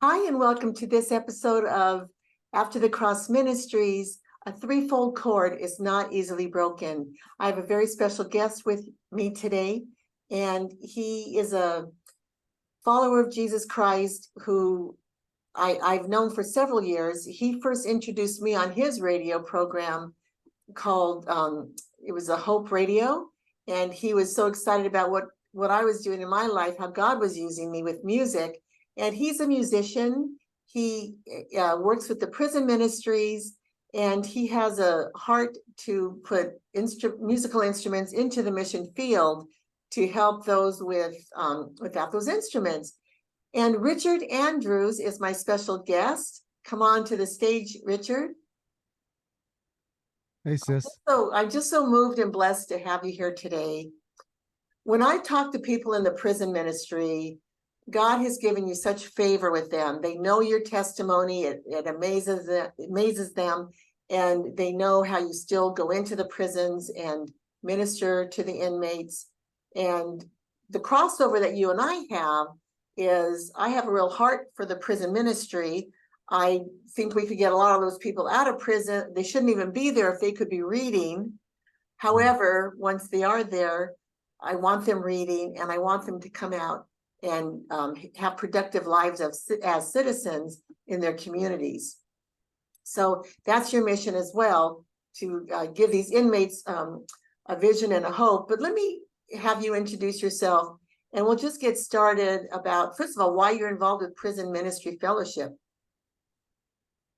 Hi, and welcome to this episode of After the Cross Ministries. A threefold cord is not easily broken. I have a very special guest with me today, and he is a follower of Jesus Christ who I've known for several years. He first introduced me on his radio program called, it was a Hope Radio, and he was so excited about what I was doing in my life, how God was using me with music. And he's a musician. He works with the prison ministries, and he has a heart to put musical instruments into the mission field to help those without those instruments. And Richard Andrews is my special guest. Come on to the stage, Richard. Hey, sis. So I'm just so moved and blessed to have you here today. When I talk to people in the prison ministry, God has given you such favor with them. They know your testimony. It amazes them, and they know how you still go into the prisons and minister to the inmates. And the crossover that you and I have is I have a real heart for the prison ministry. I think we could get a lot of those people out of prison. They shouldn't even be there if they could be reading. However, once they are there, I want them reading, and I want them to come out and have productive lives as citizens in their communities. So that's your mission as well, to give these inmates a vision and a hope. But let me have you introduce yourself, and we'll just get started about, first of all, why you're involved with Prison Ministry Fellowship.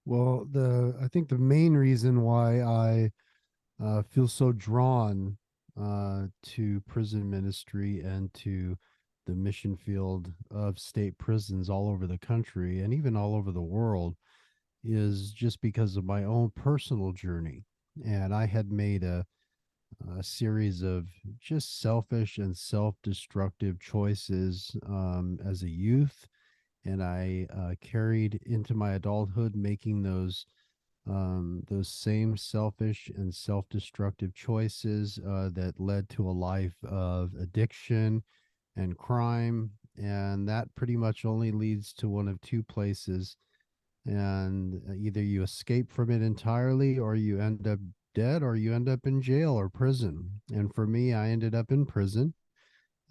Well, I think the main reason why I feel so drawn to prison ministry and to the mission field of state prisons all over the country and even all over the world is just because of my own personal journey. And I had made a series of just selfish and self-destructive choices as a youth, and I carried into my adulthood making those same selfish and self-destructive choices that led to a life of addiction and crime, and that pretty much only leads to one of two places, and either you escape from it entirely or you end up dead or you end up in jail or prison. And for me, I ended up in prison.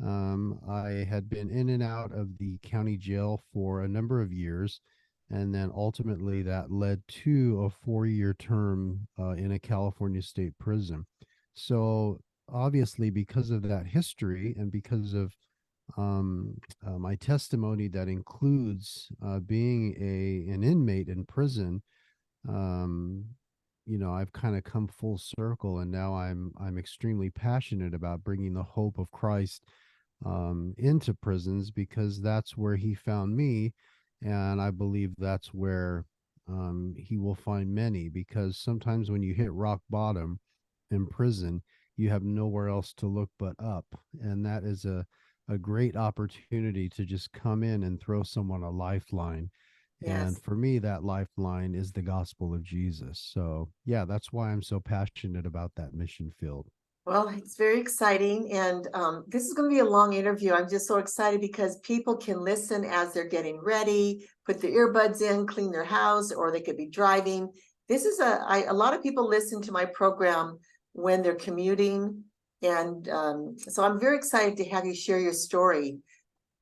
I had been in and out of the county jail for a number of years, and then ultimately that led to a 4-year term in a California state prison. So, obviously, because of that history and because of my testimony that includes being an inmate in prison, um, I've kind of come full circle, and now I'm extremely passionate about bringing the hope of Christ into prisons, because that's where he found me. And I believe that's where he will find many, because sometimes when you hit rock bottom in prison, you have nowhere else to look but up. And that is a great opportunity to just come in and throw someone a lifeline. And Yes. for me, that lifeline is the gospel of Jesus. So, yeah, that's why I'm so passionate about that mission field. Well, it's very exciting. And this is going to be a long interview. I'm just so excited because people can listen as they're getting ready, put their earbuds in, clean their house, or they could be driving. This is a lot of people listen to my program when they're commuting. And so I'm very excited to have you share your story.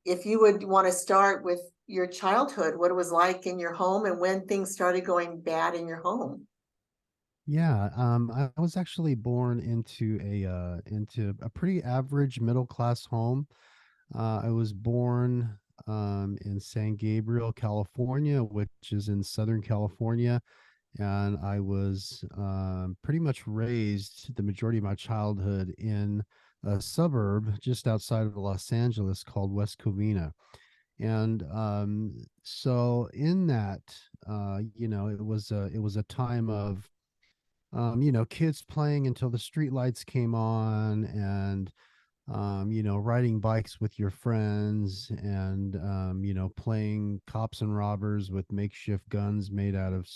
If you would want to start with your childhood, what it was like in your home and when things started going bad in your home. Yeah, I was actually born into a pretty average middle class home. I was born in San Gabriel, California, which is in Southern California, and I was pretty much raised the majority of my childhood in a suburb just outside of Los Angeles called West Covina. And so in that, it was a time of kids playing until the street lights came on, and riding bikes with your friends, and playing cops and robbers with makeshift guns made out of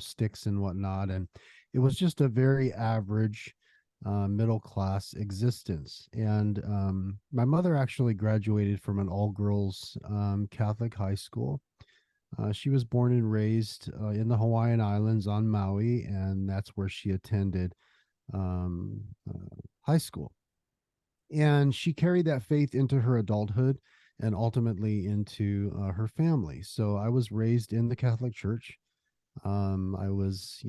sticks and whatnot. And it was just a very average middle class existence. And my mother actually graduated from an all girls Catholic high school. She was born and raised in the Hawaiian Islands on Maui, and that's where she attended um, high school. And she carried that faith into her adulthood and ultimately into her family. So I was raised in the Catholic Church. I was,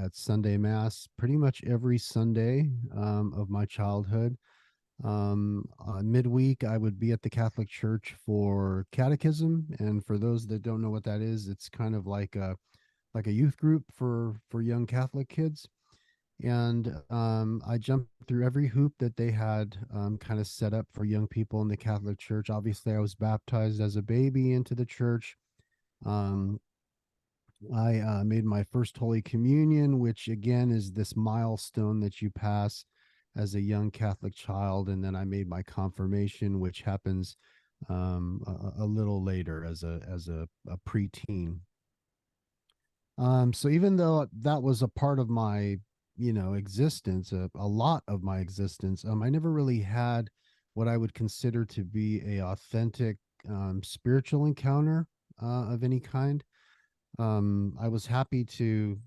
at Sunday Mass pretty much every Sunday of my childhood. Midweek, I would be at the Catholic Church for catechism, and for those that don't know what that is, it's kind of like a youth group for young Catholic kids. And I jumped through every hoop that they had kind of set up for young people in the Catholic Church. Obviously, I was baptized as a baby into the church. Um, I made my first Holy Communion, which again is this milestone that you pass as a young Catholic child, and then I made my confirmation, which happens a little later as a preteen. So even though that was a part of my, existence, a lot of my existence, I never really had what I would consider to be a authentic spiritual encounter of any kind. I was happy to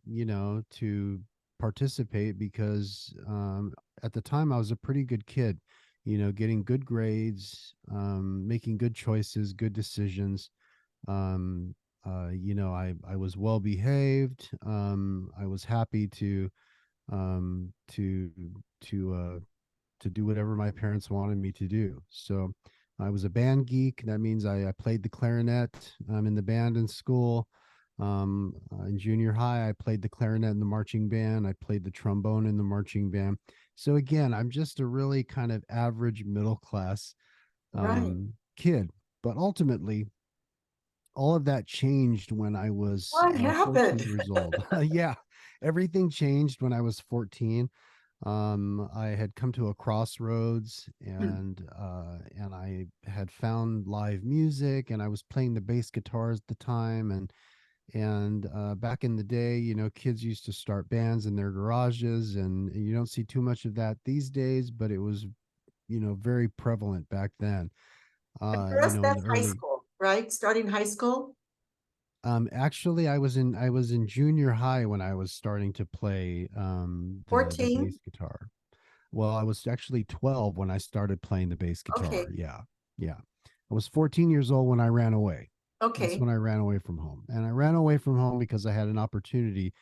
participate because at the time I was a pretty good kid, getting good grades, making good choices, good decisions. um I was well behaved. I was happy um to to uh to do whatever my parents wanted me to do. So I was a band geek. That means I played the clarinet in the band in school. In junior high, I played the clarinet in the marching band. I played the trombone in the marching band. So again, I'm just a really kind of average middle class Right. kid. But ultimately, all of that changed when I was What 14 happened? years old. Yeah, everything changed when I was 14. I had come to a crossroads, and I had found live music, and I was playing the bass guitar at the time. And back in the day, kids used to start bands in their garages, and you don't see too much of that these days, but it was, very prevalent back then. For us, In the that's high early school, right? Starting high school. Actually, I was in junior high when I was starting to play the 14. bass guitar. Well, I was actually 12 when I started playing the bass guitar. Okay. Yeah. Yeah. I was 14 years old when I ran away. That's Okay. when I ran away from home. And I ran away from home because I had an opportunity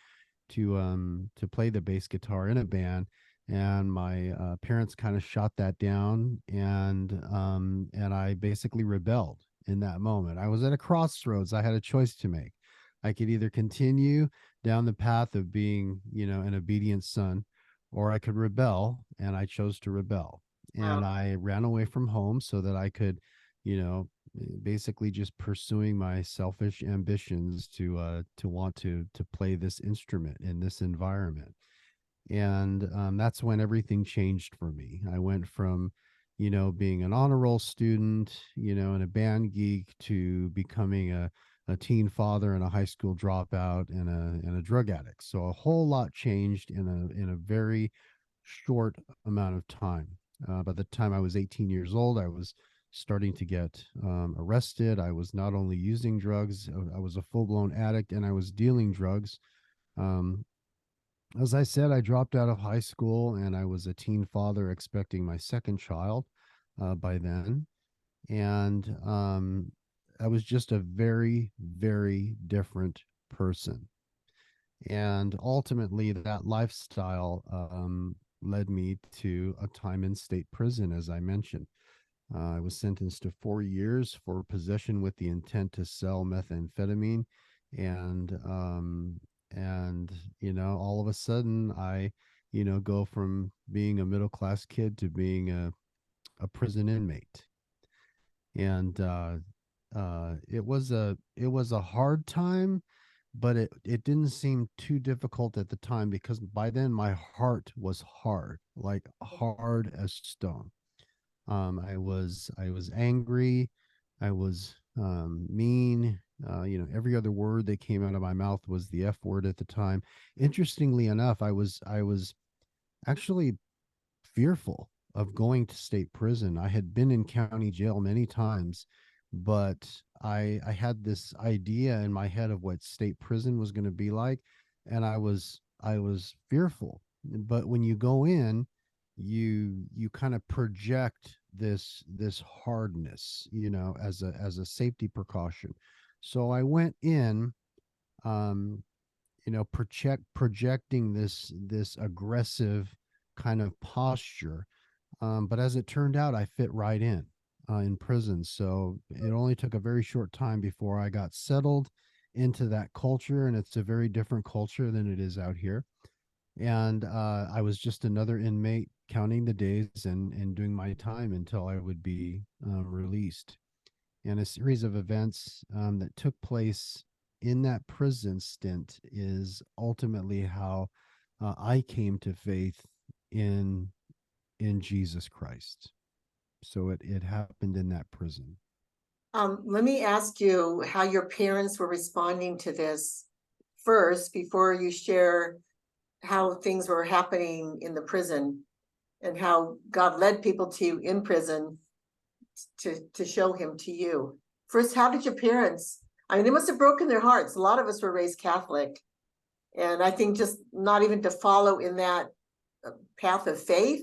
to play the bass guitar in a band, and my parents kind of shot that down, and I basically rebelled in that moment. I was at a crossroads. I had a choice to make. I could either continue down the path of being, an obedient son, or I could rebel, and I chose to rebel. And Wow. I ran away from home so that I could, you know basically just pursuing my selfish ambitions to want to play this instrument in this environment. And that's when everything changed for me. I went from, being an honor roll student, and a band geek, to becoming a teen father and a high school dropout and a drug addict. So a whole lot changed in a very short amount of time. By the time I was 18 years old, I was starting to get arrested. I was not only using drugs, I was a full blown addict, and I was dealing drugs. Um, as I said, I dropped out of high school, and I was a teen father expecting my second child by then. And I was just a very, very different person. And ultimately, that lifestyle led me to a time in state prison, as I mentioned. I was sentenced to 4 years for possession with the intent to sell methamphetamine, and all of a sudden, I, go from being a middle class kid to being a prison inmate. And it was a hard time, but it didn't seem too difficult at the time, because by then my heart was hard, like hard as stone. I was angry. I was mean. Every other word that came out of my mouth was the F word at the time. Interestingly enough, I was actually fearful of going to state prison. I had been in county jail many times, but I had this idea in my head of what state prison was going to be like, and I was fearful. But when you go in, you kind of project this hardness, as a safety precaution. So I went in, um, projecting this aggressive kind of posture. But as it turned out, I fit right in prison. So it only took a very short time before I got settled into that culture, and it's a very different culture than it is out here. And I was just another inmate counting the days and doing my time until I would be released. And a series of events that took place in that prison stint is ultimately how I came to faith in in Jesus Christ. So it happened in that prison. Let me ask you how your parents were responding to this first before you share how things were happening in the prison and how God led people to you in prison to show him to you. First, how did your parents? I mean, it must have broken their hearts. A lot of us were raised Catholic, and I think just not even to follow in that path of faith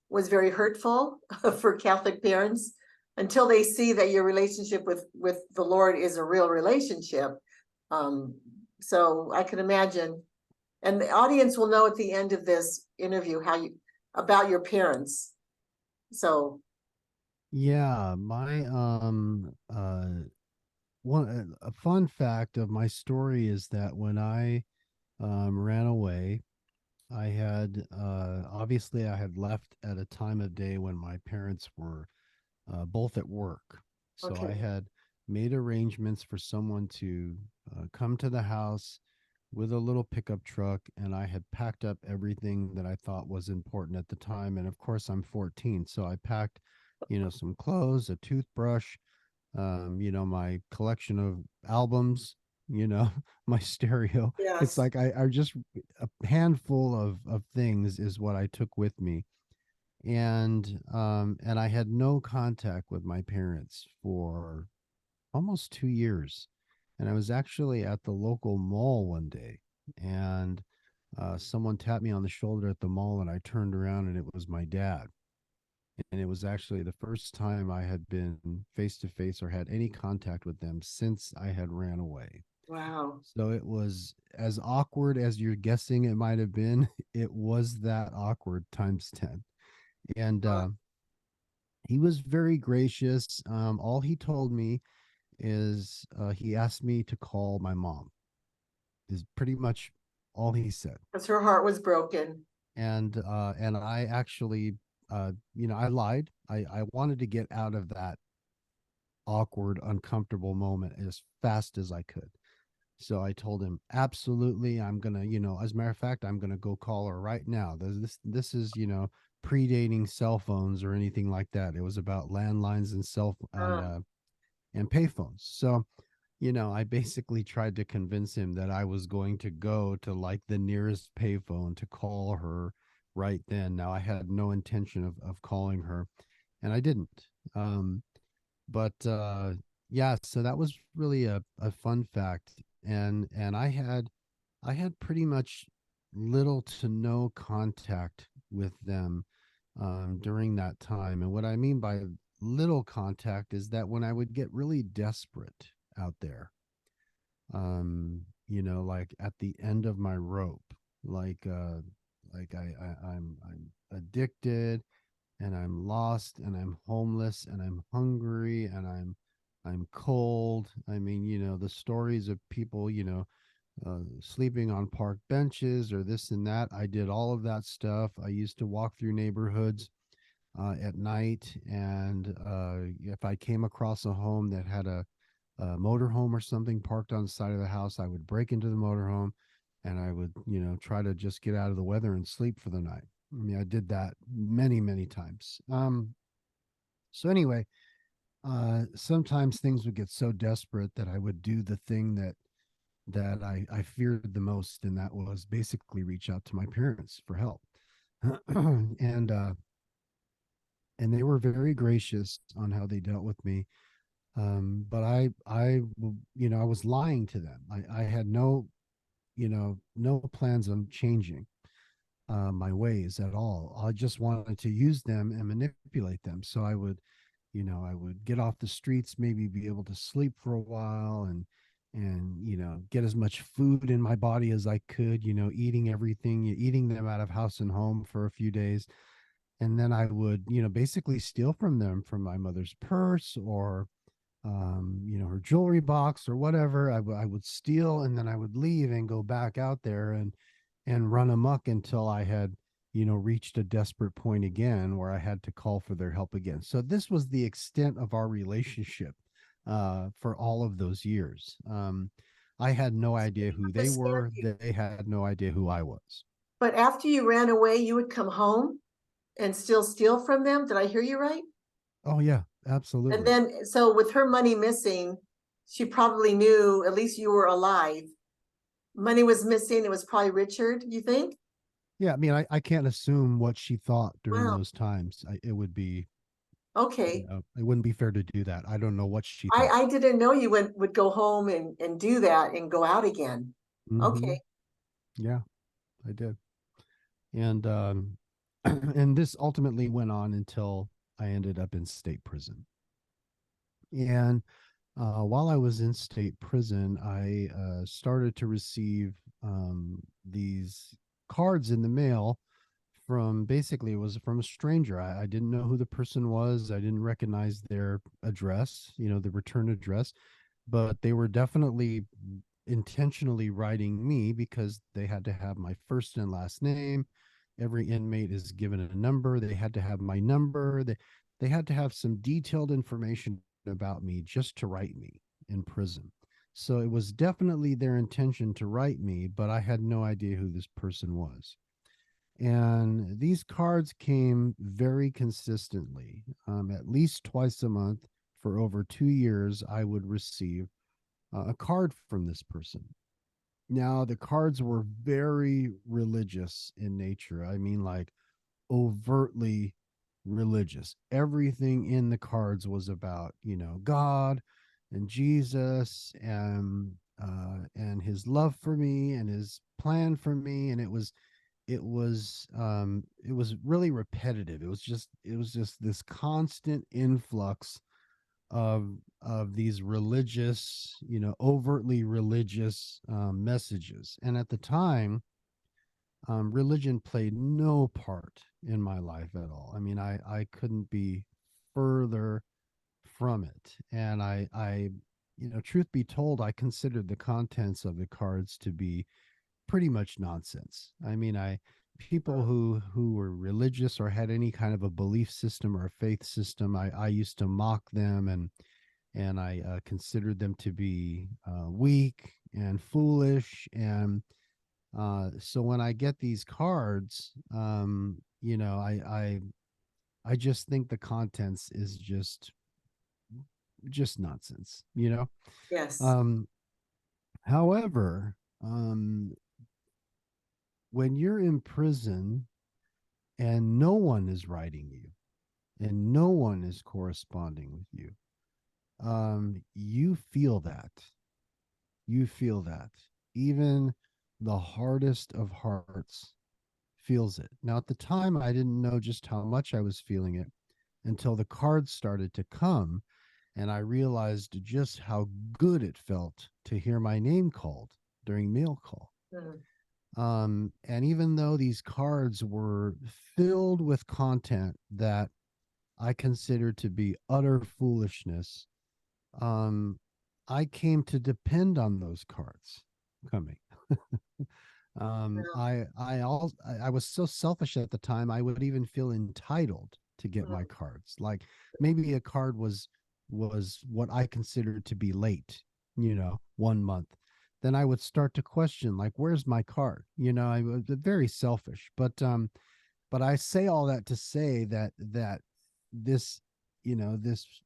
was very hurtful for Catholic parents until they see that your relationship with the Lord is a real relationship. Um, so I can imagine, and the audience will know at the end of this interview how you about your parents. So Yeah, my one a fun fact of my story is that when I ran away, I had obviously I had left at a time of day when my parents were both at work. So I okay, had made arrangements for someone to come to the house with a little pickup truck, and I had packed up everything that I thought was important at the time. And of course, I'm 14, so I packed, some clothes, a toothbrush, my collection of albums, my stereo. It's yes, like I just a handful of things is what I took with me. And I had no contact with my parents for almost 2 years. And I was actually at the local mall one day, and someone tapped me on the shoulder at the mall, and I turned around, and it was my dad. And it was actually the first time I had been face to face or had any contact with them since I had ran away. wow. So it was as awkward as you're guessing it might have been. It was that awkward times 10. And he was very gracious. All he told me is he asked me to call my mom, is pretty much all he said. Because her heart was broken. And I actually, I lied. I wanted to get out of that awkward, uncomfortable moment as fast as I could. So I told him, absolutely, I'm gonna, as a matter of fact, I'm gonna go call her right now. This is, predating cell phones or anything like that. It was about landlines and cell Uh, and payphones. So, I basically tried to convince him that I was going to go to like the nearest payphone to call her right then. Now I had no intention of calling her, and I didn't. Um, but yeah, so that was really a fun fact. And I had pretty much little to no contact with them during that time. And what I mean by little contact is that when I would get really desperate out there, like at the end of my rope, like I'm addicted, and I'm lost, and I'm homeless, and I'm hungry, and I'm cold. I mean, the stories of people, sleeping on park benches or this and that. I did all of that stuff. I used to walk through neighborhoods at night, and if I came across a home that had a motorhome or something parked on the side of the house, I would break into the motorhome, and I would, try to just get out of the weather and sleep for the night. I mean, I did that many, many times. So anyway, sometimes things would get so desperate that I would do the thing that I feared the most, and that was basically reach out to my parents for help. and uh, and they were very gracious on how they dealt with me. But I was lying to them. I had no plans on changing my ways at all. I just wanted to use them and manipulate them. So I would get off the streets, maybe be able to sleep for a while, and get as much food in my body as I could, eating them out of house and home for a few days. And then I would, basically steal from them, from my mother's purse, or her jewelry box or whatever. I would steal, and then I would leave and go back out there and run amok until I had, reached a desperate point again where I had to call for their help again. So this was the extent of our relationship for all of those years. I had no idea who they Understand were. you. They had no idea who I was. But after you ran away, you would come home and still steal from them. Did I hear you right? Oh yeah, And absolutely. then, so with her money missing, she probably knew at least you were alive. Money was missing. It was probably Richard, you think? Yeah, I mean, I can't assume what she thought during Wow. those times. It would be, Okay. it wouldn't be fair to do that. I don't know what she I, thought. I didn't know you would go home and do that and go out again. Hmm. Okay. Yeah, I did. And and this ultimately went on until I ended up in state prison. And while I was in state prison, I started to receive these cards in the mail from, basically, it was from a stranger. I didn't know who the person was. I didn't recognize their address, the return address, but they were definitely intentionally writing me because they had to have my first and last name. Every inmate is given a number. They had to have my number. They had to have some detailed information about me just to write me in prison. So it was definitely their intention to write me, but I had no idea who this person was. And these cards came very consistently, at least twice a month for over 2 years. I would receive a card from this person. Now, the cards were very religious in nature. I mean, like, overtly religious. Everything in the cards was about, God and Jesus, and his love for me and his plan for me. And it was really repetitive. It was just this constant influx of these religious, overtly religious messages. And at the time, religion played no part in my life at all. I mean, I couldn't be further from it. And truth be told, I considered the contents of the cards to be pretty much nonsense. I mean, I people who were religious or had any kind of a belief system or a faith system, I used to mock them, and I considered them to be weak and foolish. And so when I get these cards, I just think the contents is just nonsense. Yes. Um, however, when you're in prison and no one is writing you and no one is corresponding with you, you feel that. You feel that. Even the hardest of hearts feels it. Now, at the time, I didn't know just how much I was feeling it until the cards started to come, and I realized just how good it felt to hear my name called during mail call. Mm. And even though these cards were filled with content that I considered to be utter foolishness, um, I came to depend on those cards coming. Wow. I was so selfish at the time. I would even feel entitled to get my Mm. cards. Like, maybe a card was what I considered to be late, 1 month. Then I would start to question, like, where's my card? I was very selfish. But I say all that to say that this, this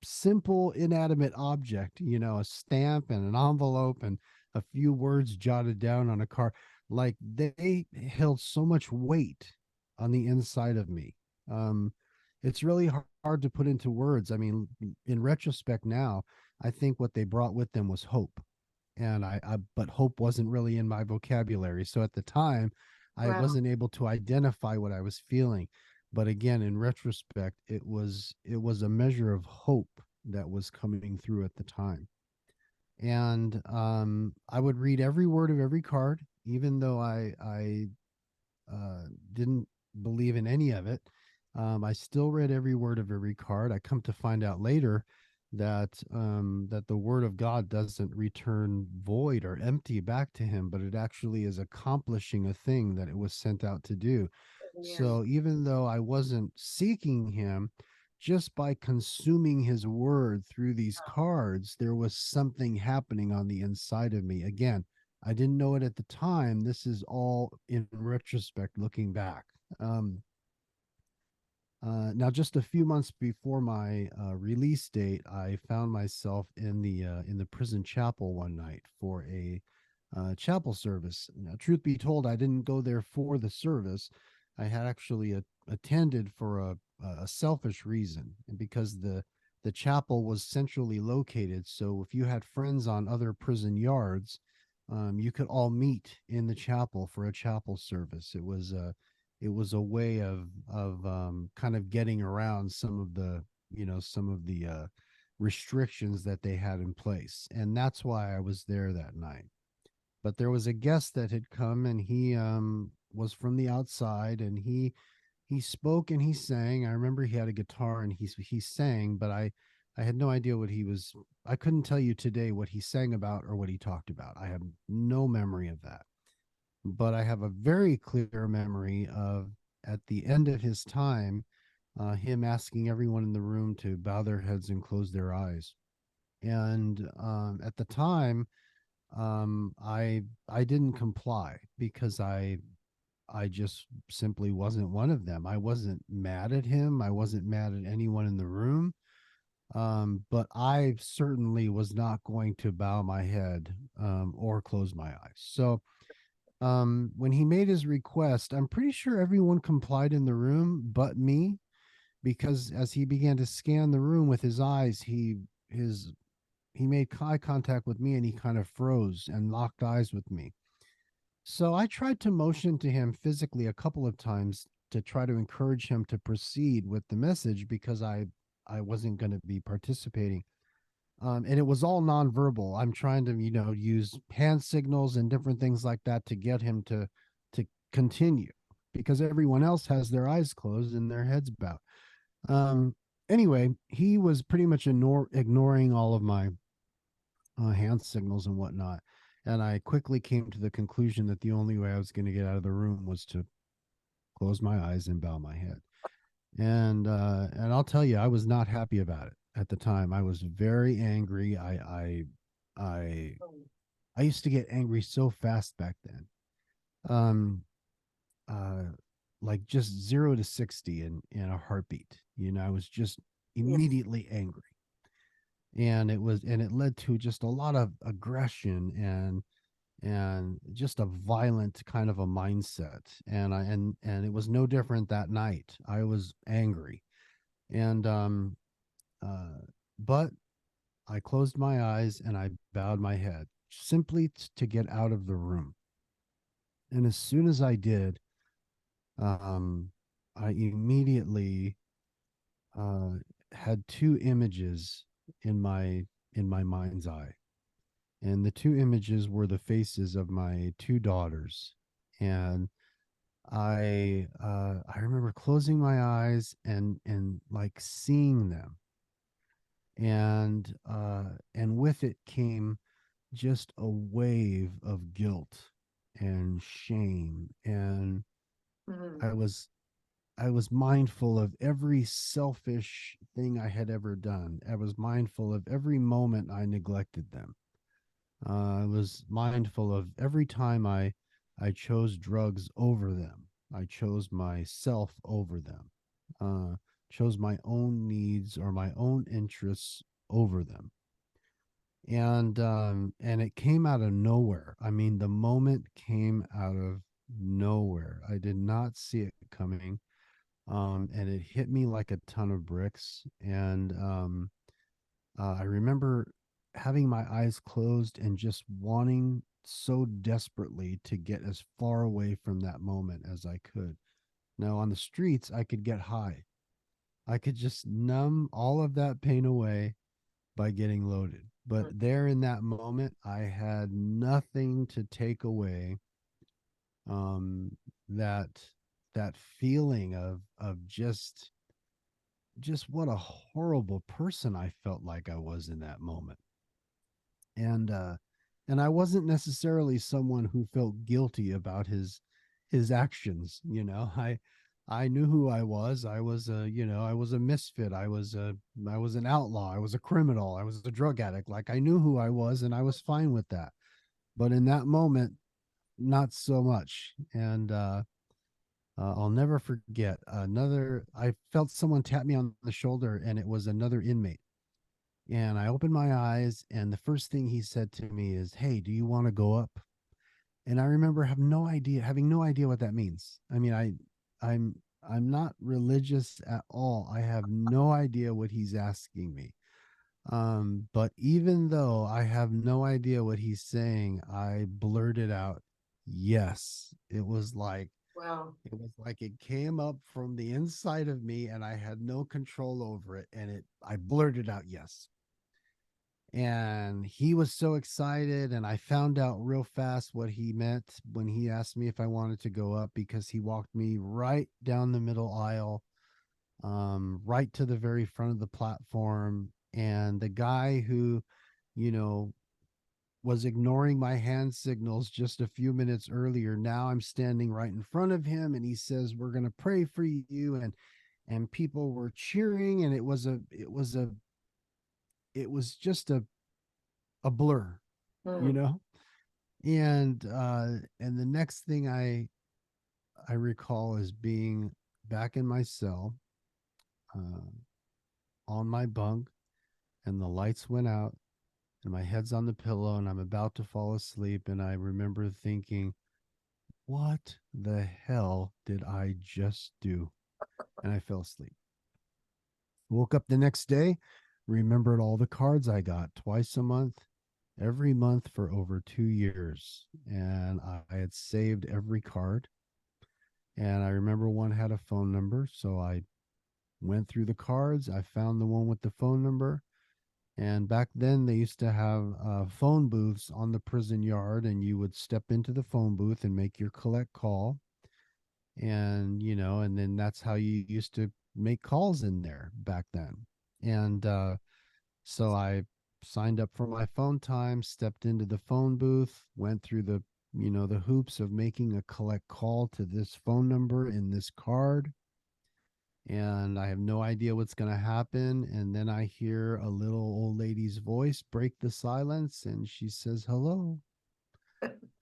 simple inanimate object, a stamp and an envelope and a few words jotted down on a card, like, they held so much weight on the inside of me. Um, it's really hard to put into words. I mean, in retrospect now, I think what they brought with them was hope. And but hope wasn't really in my vocabulary. So at the time, I Wow. wasn't able to identify what I was feeling. But again, in retrospect, it was a measure of hope that was coming through at the time. And I would read every word of every card, even though I didn't believe in any of it. I still read every word of every card. I come to find out later that the word of God doesn't return void or empty back to him, but it actually is accomplishing a thing that it was sent out to do. Amen. So even though I wasn't seeking him, just by consuming his word through these cards, there was something happening on the inside of me. Again, I didn't know it at the time. This is all in retrospect, looking back. Um, Now, just a few months before my release date, I found myself in the prison chapel one night for a chapel service. Now, truth be told, I didn't go there for the service. I had actually attended for a selfish reason, and because the chapel was centrally located. So if you had friends on other prison yards, you could all meet in the chapel for a chapel service. It was a way of kind of getting around some of the restrictions that they had in place, and that's why I was there that night. But there was a guest that had come, and he was from the outside, and he spoke and he sang. I remember he had a guitar and he sang, but I had no idea what he was. I couldn't tell you today what he sang about or what he talked about. I have no memory of that, but I have a very clear memory of at the end of his time, him asking everyone in the room to bow their heads and close their eyes. And at the time, I didn't comply because I just simply wasn't one of them. I wasn't mad at him. I wasn't mad at anyone in the room. But I certainly was not going to bow my head or close my eyes. So when he made his request, I'm pretty sure everyone complied in the room but me, because as he began to scan the room with his eyes, his he made eye contact with me and he kind of froze and locked eyes with me. So I tried to motion to him physically a couple of times to try to encourage him to proceed with the message, because I wasn't going to be participating. And it was all nonverbal. I'm trying to, use hand signals and different things like that to get him to continue, because everyone else has their eyes closed and their heads bowed. Um, anyway, he was pretty much ignoring all of my hand signals and whatnot. And I quickly came to the conclusion that the only way I was going to get out of the room was to close my eyes and bow my head. And I'll tell you, I was not happy about it at the time. I was very angry. I I used to get angry so fast back then. Um uh like just 0 to 60 in a heartbeat. I was just Yes. immediately angry. And it led to just a lot of aggression and just a violent kind of a mindset. And it was no different that night. I was angry. And uh but I closed my eyes and I bowed my head simply to get out of the room. And as soon as I did, um, I immediately uh, had two images in my mind's eye, and the two images were the faces of my two daughters. And I remember closing my eyes and like seeing them, and with it came just a wave of guilt and shame. And Mhm. I was I was mindful of every selfish thing I had ever done. I was mindful of every moment I neglected them. I was mindful of every time I chose drugs over them. I chose myself over them. Uh, chose my own needs or my own interests over them. And it came out of nowhere. I mean, the moment came out of nowhere. I did not see it coming. And it hit me like a ton of bricks. And I remember having my eyes closed and just wanting so desperately to get as far away from that moment as I could. Now, on the streets, I could get high. I could just numb all of that pain away by getting loaded. But Mm. there in that moment, I had nothing to take away um, that that feeling of just what a horrible person I felt like I was in that moment. And and I wasn't necessarily someone who felt guilty about his actions, you know. I knew who I was. I was a, you know, I was a misfit. I was an outlaw. I was a criminal. I was a drug addict. Like I knew who I was and I was fine with that. But in that moment, not so much. And I'll never forget another. I felt someone tap me on the shoulder, and it was another inmate. And I opened my eyes, and the first thing he said to me is, "Hey, do you want to go up?" And I remember having no idea what that means. I mean, I'm I'm not religious at all. I have no idea what he's asking me. But even though I have no idea what he's saying, I blurted out, "Yes." Wow. It was like it came up from the inside of me and I had no control over it. And I blurted out, "Yes." And he was so excited. And I found out real fast what he meant when he asked me if I wanted to go up, because he walked me right down the middle aisle, right to the very front of the platform. And the guy who, you know, was ignoring my hand signals just a few minutes earlier. Now I'm standing right in front of him and he says, "We're going to pray for you." And people were cheering, and it was just a blur, you Mm. know? And the next thing I recall is being back in my cell, uh, on my bunk, and the lights went out and my head's on the pillow and I'm about to fall asleep. And I remember thinking, what the hell did I just do? And I fell asleep. Woke up the next day, remembered all the cards I got twice a month, every month for over 2 years. And I had saved every card. And I remember one had a phone number. So I went through the cards. I found the one with the phone number. And back then, they used to have phone booths on the prison yard, and you would step into the phone booth and make your collect call. And, you know, and then that's how you used to make calls in there back then. And so I signed up for my phone time, stepped into the phone booth, went through the hoops of making a collect call to this phone number in this card. And I have no idea what's going to happen. And then I hear a little old lady's voice break the silence, and she says, "Hello."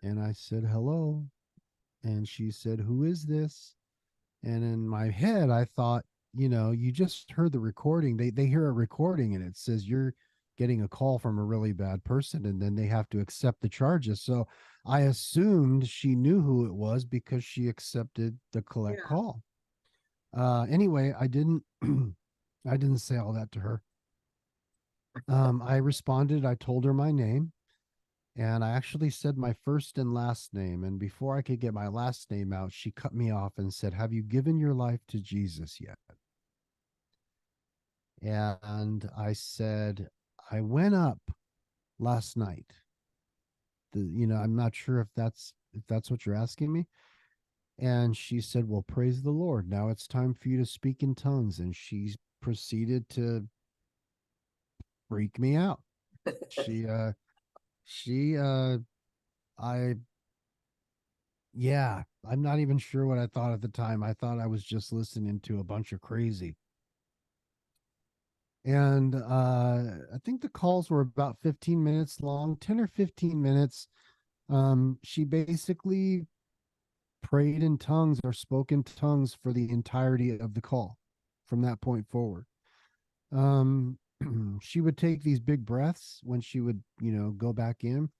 And I said, "Hello." And she said, "Who is this?" And in my head, I thought, you just heard the recording. They hear a recording and it says you're getting a call from a really bad person, and then they have to accept the charges. So I assumed she knew who it was because she accepted the collect Yeah. call. Anyway, I didn't I didn't say all that to her. I responded, I told her my name, and I actually said my first and last name. And before I could get my last name out, she cut me off and said, "Have you given your life to Jesus yet?" And I said, "I went up last night." I'm not sure if that's what you're asking me. And she said, "Well, praise the Lord. Now it's time for you to speak in tongues." And she proceeded to freak me out. She she I Yeah, I'm not even sure what I thought at the time. I thought I was just listening to a bunch of crazy. And I think the calls were about 15 minutes long, 10 or 15 minutes. She basically prayed in tongues or spoke in tongues for the entirety of the call from that point forward. Um, she would take these big breaths when she would, go back in.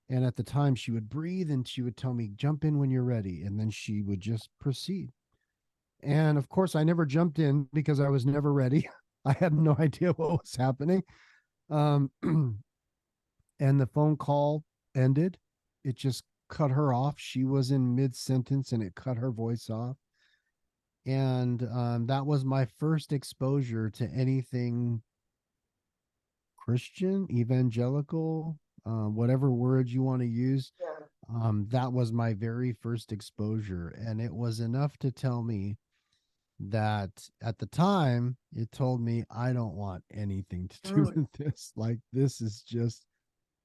And at the time, she would breathe and she would tell me, "Jump in when you're ready." And then she would just proceed. And of course, I never jumped in because I was never ready. I had no idea what was happening. Um, and the phone call ended. It just cut her off. She was in mid sentence and it cut her voice off. And that was my first exposure to anything Christian, evangelical, whatever words you want to use. Yeah. That was my very first exposure. And it was enough to tell me that at the time, it told me, I don't want anything to do Mm. with this. Like, this is just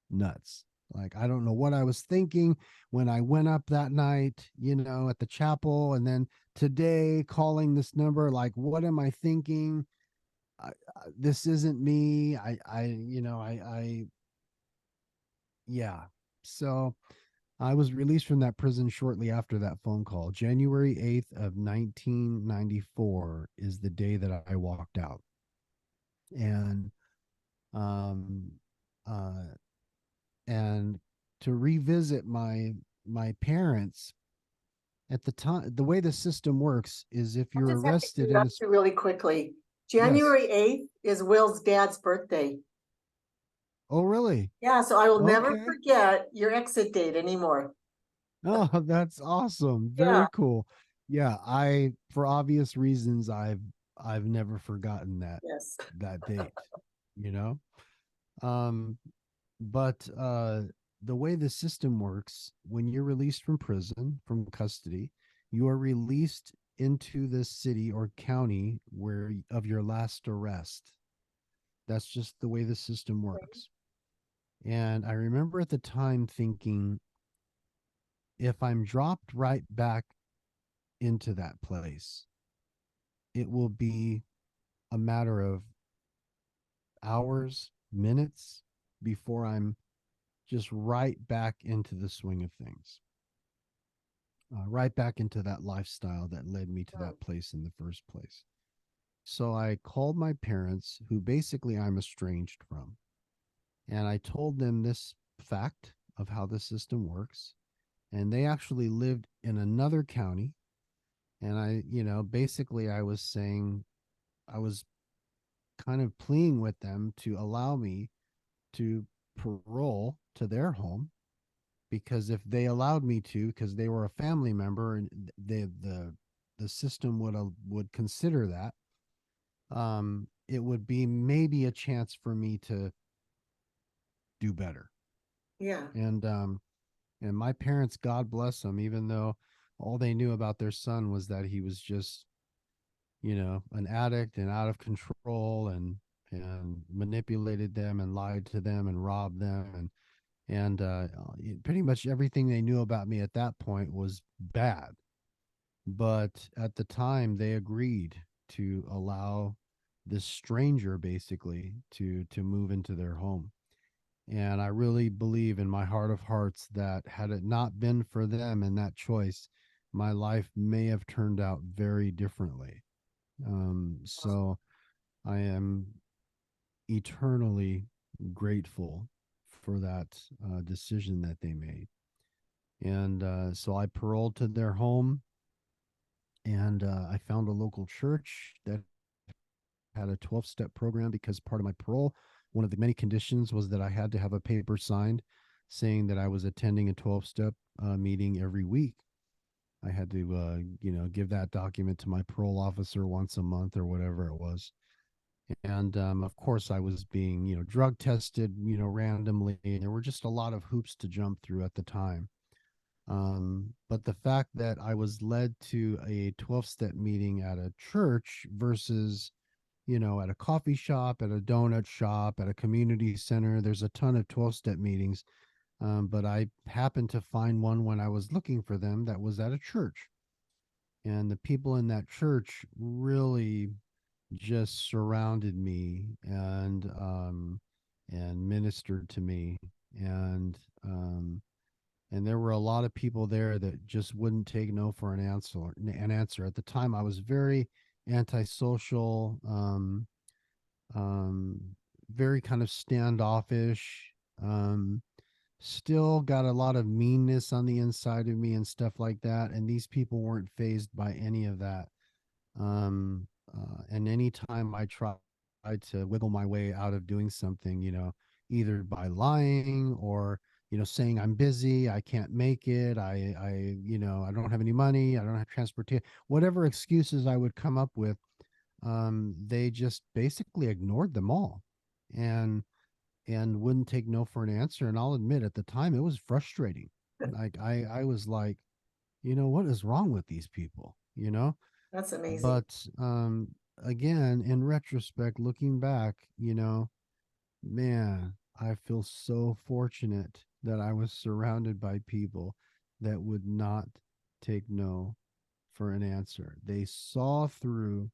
nuts. Like, I don't know what I was thinking when I went up that night, at the chapel. And then today, calling this number, like, what am I thinking? This isn't me. Yeah. So I was released from that prison shortly after that phone call. January 8th of 1994 is the day that I walked out. And um uh and to revisit my parents at the time, the way the system works is if I you're just have to arrested in a interrupt you really quickly. yes. January 8th is Will's dad's birthday. Oh, really? Yeah, so I will never Okay. forget your exit date anymore. Oh, that's awesome. Yeah, Very cool. Yeah, for obvious reasons, I've never forgotten yes. that date, you know? Um, but the way the system works, when you're released from prison, from custody, you are released into the city or county where of your last arrest. That's just the way the system works. And I remember at the time thinking, if I'm dropped right back into that place, it will be a matter of hours, minutes before I'm just right back into the swing of things, right back into that lifestyle that led me to Mm. that place in the first place. So I called my parents, who basically I'm estranged from, and I told them this fact of how the system works. And they actually lived in another county. And basically I was saying, I was kind of pleading with them to allow me to parole to their home, because if they allowed me to, because they were a family member and the system would consider that, it would be maybe a chance for me to do better. Yeah, And my parents, God bless them, even though all they knew about their son was that he was just an addict and out of control, and manipulated them and lied to them and robbed them, and pretty much everything they knew about me at that point was bad. But at the time, they agreed to allow this stranger basically to move into their home. And I really believe in my heart of hearts that had it not been for them and that choice, my life may have turned out very differently. So I am eternally grateful for that decision that they made. And so I paroled to their home, and I found a local church that had a 12-step program, because part of my parole, one of the many conditions was that I had to have a paper signed saying that I was attending a 12-step meeting every week. I had to, give that document to my parole officer once a month or whatever it was. And of course, I was being, drug tested, randomly. And there were just a lot of hoops to jump through at the time. But the fact that I was led to a 12-step meeting at a church versus, at a coffee shop, at a donut shop, at a community center, there's a ton of 12-step meetings. But I happened to find one when I was looking for them that was at a church. And the people in that church really just surrounded me, and ministered to me, and and there were a lot of people there that just wouldn't take no for an answer. At the time, I was very antisocial, um very kind of standoffish, um still got a lot of meanness on the inside of me and stuff like that, and these people weren't phased by any of that. And anytime I tried to wiggle my way out of doing something, either by lying or, saying I'm busy, I can't make it, I don't have any money, I don't have transportation, whatever excuses I would come up with, they just basically ignored them all. And wouldn't take no for an answer. And I'll admit at the time it was frustrating. Like I was like, what is wrong with these people? That's amazing. But again, in retrospect, looking back, man, I feel so fortunate that I was surrounded by people that would not take no for an answer. They saw through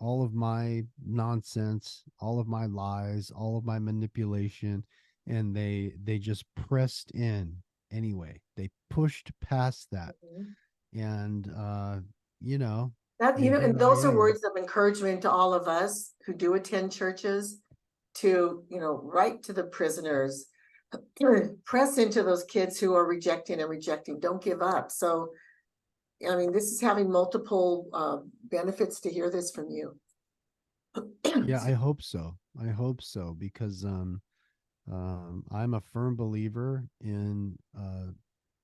all of my nonsense, all of my lies, all of my manipulation, and they just pressed in anyway. They pushed past that. Mhm. And That, and and here I those are am. words of encouragement to all of us who do attend churches to, write to the prisoners, press into those kids who are rejecting and rejecting. Don't give up. So, I mean, this is having multiple benefits to hear this from you. Yeah, I hope so. I hope so because I'm a firm believer in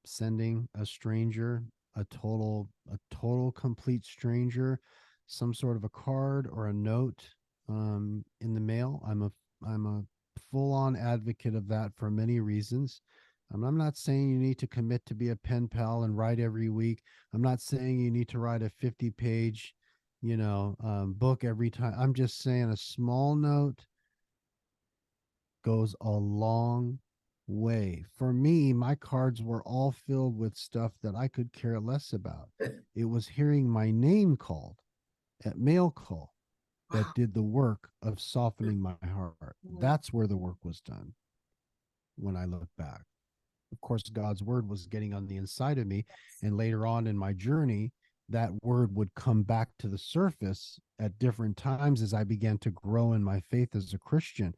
sending a stranger, a total complete stranger, some sort of a card or a note in the mail. I'm a full on advocate of that for many reasons. I'm not saying you need to commit to be a pen pal and write every week. I'm not saying you need to write a 50-page, book every time. I'm just saying a small note goes a long way. For me, my cards were all filled with stuff that I could care less about. It was hearing my name called at mail call that Wow. did the work of softening my heart. Mm. That's where the work was done when I look back. Of course, God's word was getting on the inside of me. And later on in my journey, that word would come back to the surface at different times as I began to grow in my faith as a Christian.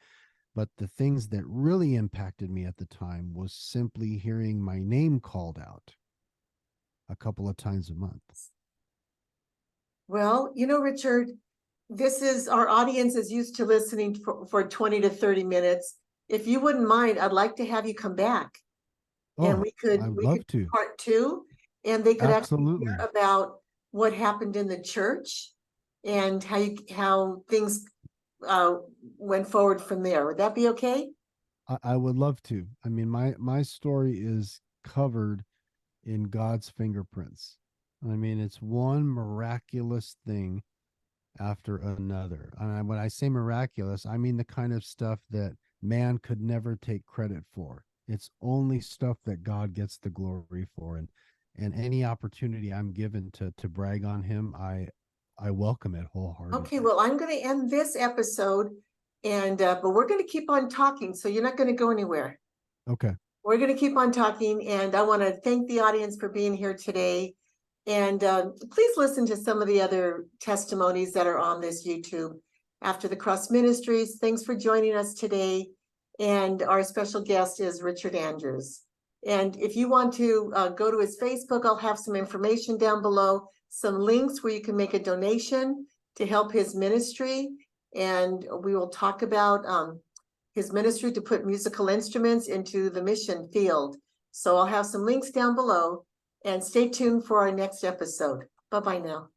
But the things that really impacted me at the time was simply hearing my name called out a couple of times a month. Well, Richard, this is our audience is used to listening for 20 to 30 minutes. If you wouldn't mind, I'd like to have you come back and Oh, I would we could love do to. part two, and they could actually Absolutely. hear about what happened in the church and how things uh, went forward from there. Would that be okay? I would love to. I mean, my story is covered in God's fingerprints. I mean, it's one miraculous thing after another. And when I say miraculous, I mean the kind of stuff that man could never take credit for. It's only stuff that God gets the glory for. And any opportunity I'm given to brag on him, I welcome it Okay, wholeheartedly. well, I'm going to end this episode, and but we're going to keep on talking, so you're not going to go anywhere. Okay. We're going to keep on talking, and I want to thank the audience for being here today. And please listen to some of the other testimonies that are on this YouTube. After the Cross Ministries, thanks for joining us today. And our special guest is Richard Andrews. And if you want to go to his Facebook, I'll have some information down below, some links where you can make a donation to help his ministry. And we will talk about his ministry to put musical instruments into the mission field. So I'll have some links down below, and stay tuned for our next episode. Bye-bye now.